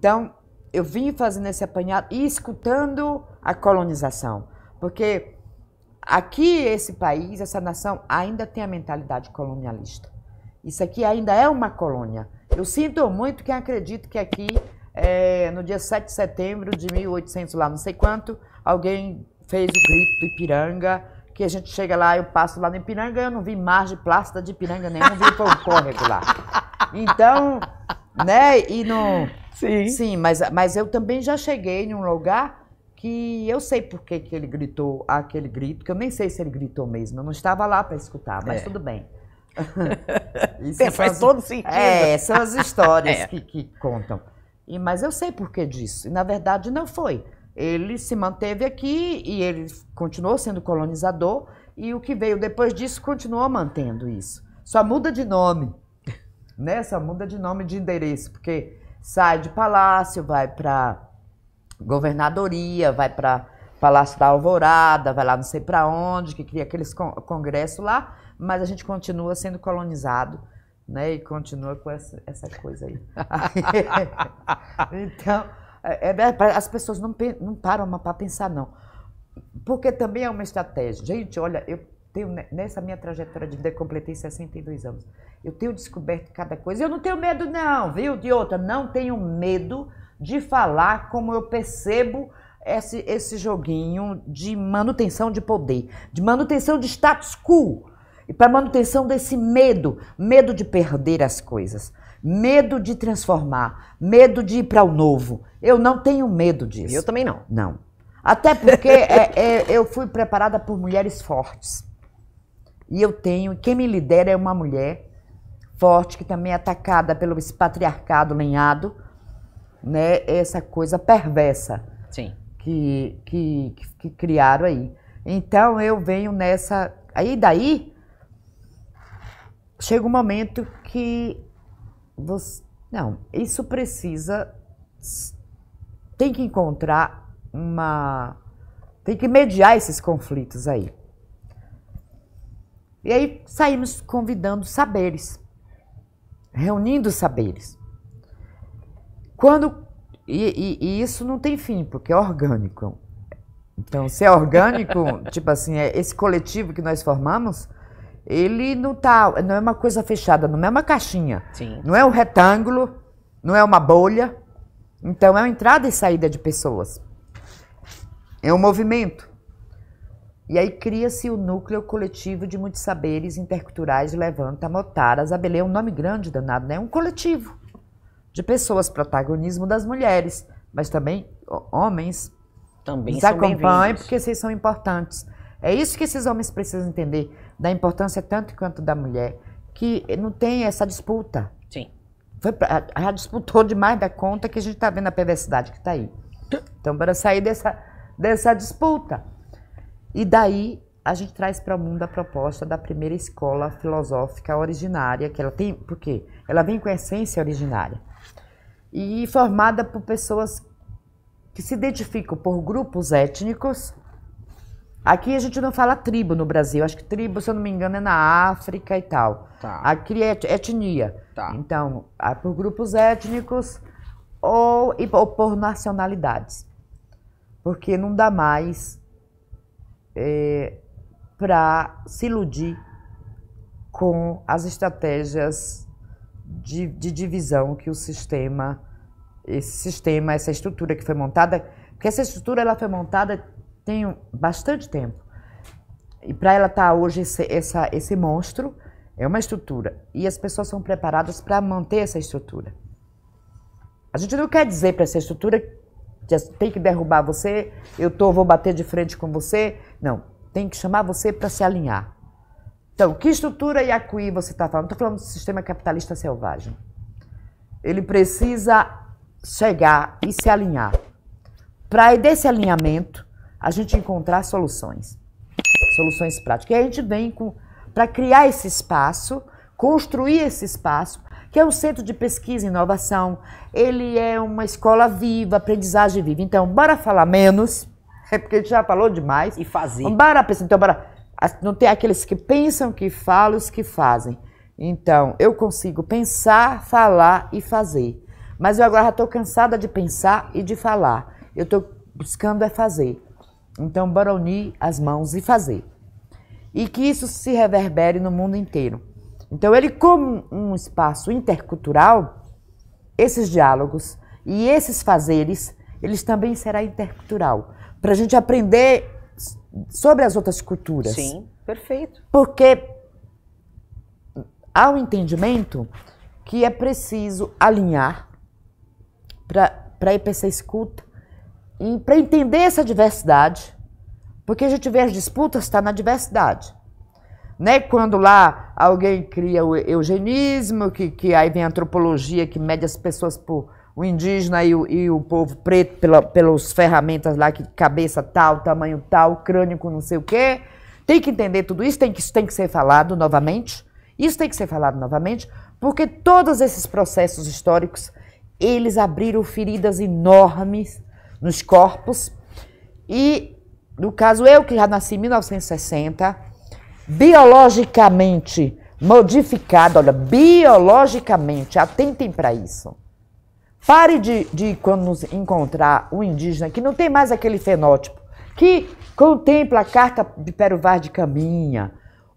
Então, eu vim fazendo esse apanhado e escutando a colonização. Porque aqui, esse país, essa nação, ainda tem a mentalidade colonialista. Isso aqui ainda é uma colônia. Eu sinto muito quem acredita que aqui, no dia 7 de setembro de 1800, lá não sei quanto, alguém fez o grito do Ipiranga, que a gente chega lá, eu passo lá no Ipiranga, eu não vi margem plástica de Ipiranga nenhum, vi foi um córrego lá. Então, né, e não... Sim, mas eu também já cheguei num lugar que eu sei por que ele gritou aquele grito, que eu nem sei se ele gritou mesmo, eu não estava lá para escutar, mas tudo bem. Isso faz todo sentido. São as histórias que contam. Mas eu sei por que disso, e na verdade não foi. Ele se manteve aqui e ele continuou sendo colonizador, e o que veio depois disso continuou mantendo isso. Só muda de nome, né? Só muda de nome, de endereço, porque sai de palácio, vai para governadoria, vai para Palácio da Alvorada, vai lá não sei para onde, que cria aqueles congressos lá, mas a gente continua sendo colonizado, né? E continua com essa coisa aí. Então, as pessoas não param para pensar, não. Porque também é uma estratégia. Gente, olha, eu tenho, nessa minha trajetória de vida, eu completei 62 anos. Eu tenho descoberto cada coisa. Eu não tenho medo, não, viu? De outra, não tenho medo de falar como eu percebo esse joguinho de manutenção de poder, de manutenção de status quo, e para manutenção desse medo de perder as coisas, medo de transformar, medo de ir para o novo. Eu não tenho medo disso. Eu também não. Não. Até porque eu fui preparada por mulheres fortes. E quem me lidera é uma mulher forte, que também é atacada pelo esse patriarcado lenhado, né? Essa coisa perversa. Sim. Que criaram aí. Então eu venho nessa... Aí daí chega um momento que você... Não, isso precisa... Tem que encontrar tem que mediar esses conflitos aí. E aí saímos convidando saberes, reunindo saberes. E isso não tem fim, porque é orgânico. Então, se é orgânico, tipo assim, esse coletivo que nós formamos, ele não é uma coisa fechada, não é uma caixinha. Sim. Não é um retângulo, não é uma bolha. Então, é uma entrada e saída de pessoas. É um movimento. E aí cria-se o núcleo coletivo de muitos saberes interculturais, Levanta, Motaras, Abelê, é um nome grande danado, né? É um coletivo de pessoas, protagonismo das mulheres, mas também homens. Também nos são acompanhem, porque vocês são importantes. É isso que esses homens precisam entender, da importância tanto quanto da mulher, que não tem essa disputa. Sim. Já disputou demais da conta, que a gente está vendo a perversidade que está aí. Então, para sair dessa disputa. E daí, a gente traz para o mundo a proposta da primeira escola filosófica originária, que ela tem, por quê? Ela vem com a essência originária. E formada por pessoas que se identificam por grupos étnicos. Aqui a gente não fala tribo no Brasil, acho que tribo, se eu não me engano, é na África e tal. Tá. Aqui é etnia. Tá. Então, por grupos étnicos ou por nacionalidades. Porque não dá mais para se iludir com as estratégias de divisão que essa estrutura que foi montada, porque essa estrutura ela foi montada tem bastante tempo. E para ela estar hoje esse monstro, é uma estrutura. E as pessoas são preparadas para manter essa estrutura. A gente não quer dizer para essa estrutura que tem que derrubar você, vou bater de frente com você. Não, tem que chamar você para se alinhar. Então, que estrutura Iacuí você está falando? Não estou falando do sistema capitalista selvagem. Ele precisa chegar e se alinhar. Para desse alinhamento, a gente encontrar soluções práticas. E a gente vem para criar esse espaço, construir esse espaço, que é um centro de pesquisa e inovação, ele é uma escola viva, aprendizagem viva. Então, bora falar menos, porque a gente já falou demais. E fazer. Bora pensar, então, não tem aqueles que pensam, que falam, os que fazem. Então, eu consigo pensar, falar e fazer. Mas eu agora já estou cansada de pensar e de falar. Eu estou buscando é fazer. Então, bora unir as mãos e fazer. E que isso se reverbere no mundo inteiro. Então, ele como um espaço intercultural, esses diálogos e esses fazeres, eles também serão intercultural. Para a gente aprender sobre as outras culturas. Sim, perfeito. Porque há um entendimento que é preciso alinhar para ir para essa escuta e para entender essa diversidade, porque a gente vê as disputas, está na diversidade. Né? Quando lá alguém cria o eugenismo, que aí vem a antropologia que mede as pessoas por o indígena e o povo preto pelas ferramentas lá, que cabeça tal, tamanho tal, crânio com não sei o quê. Tem que entender tudo isso, isso tem que ser falado novamente. Isso tem que ser falado novamente, porque todos esses processos históricos, eles abriram feridas enormes nos corpos. E, no caso, eu que já nasci em 1960, biologicamente modificado, olha, biologicamente, atentem para isso. Pare de quando nos encontrar um indígena que não tem mais aquele fenótipo, que contempla a carta de Pero Vaz de Caminha,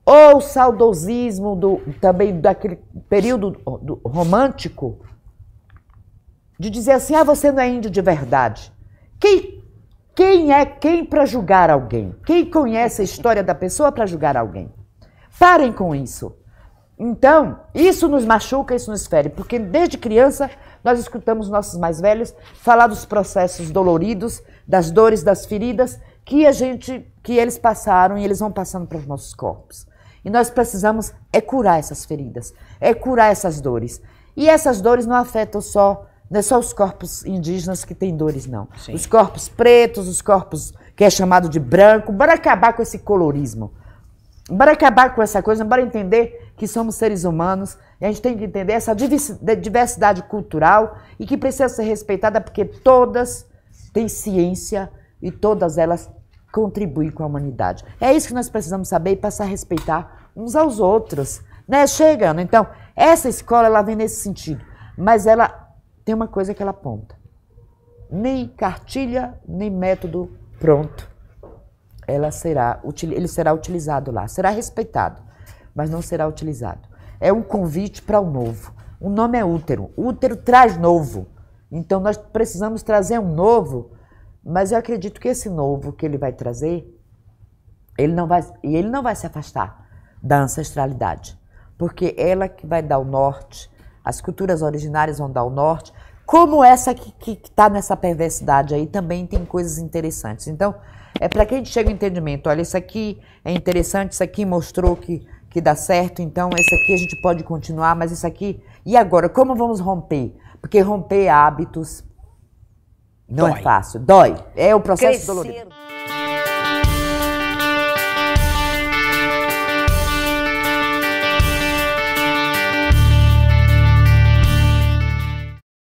ou o saudosismo também daquele período romântico, de dizer assim, você não é índio de verdade. Quem é quem para julgar alguém? Quem conhece a história da pessoa para julgar alguém? Parem com isso. Então, isso nos machuca, isso nos fere, porque desde criança nós escutamos nossos mais velhos falar dos processos doloridos, das dores, das feridas que eles passaram e eles vão passando para os nossos corpos. E nós precisamos curar essas feridas, curar essas dores. E essas dores não afetam não é só os corpos indígenas que têm dores, não. Sim. Os corpos pretos, os corpos que é chamado de branco, bora acabar com esse colorismo. Bora acabar com essa coisa, bora entender que somos seres humanos e a gente tem que entender essa diversidade cultural e que precisa ser respeitada porque todas têm ciência e todas elas contribuem com a humanidade. É isso que nós precisamos saber e passar a respeitar uns aos outros, né? Chegando. Então, essa escola ela vem nesse sentido, mas ela tem uma coisa que ela aponta. Nem cartilha, nem método pronto. Ele será utilizado lá, será respeitado, mas não será utilizado. É um convite para o novo. O nome é útero. O útero traz novo. Então nós precisamos trazer um novo, mas eu acredito que esse novo que ele vai trazer, ele não vai se afastar da ancestralidade, porque ela que vai dar o norte, as culturas originárias vão dar o norte, como essa que está nessa perversidade aí também tem coisas interessantes. Então, é para que a gente chegue ao entendimento, olha, isso aqui é interessante, isso aqui mostrou que dá certo, então esse aqui a gente pode continuar, mas isso aqui... E agora, como vamos romper? Porque romper hábitos não é fácil, dói. É o processo dolorido.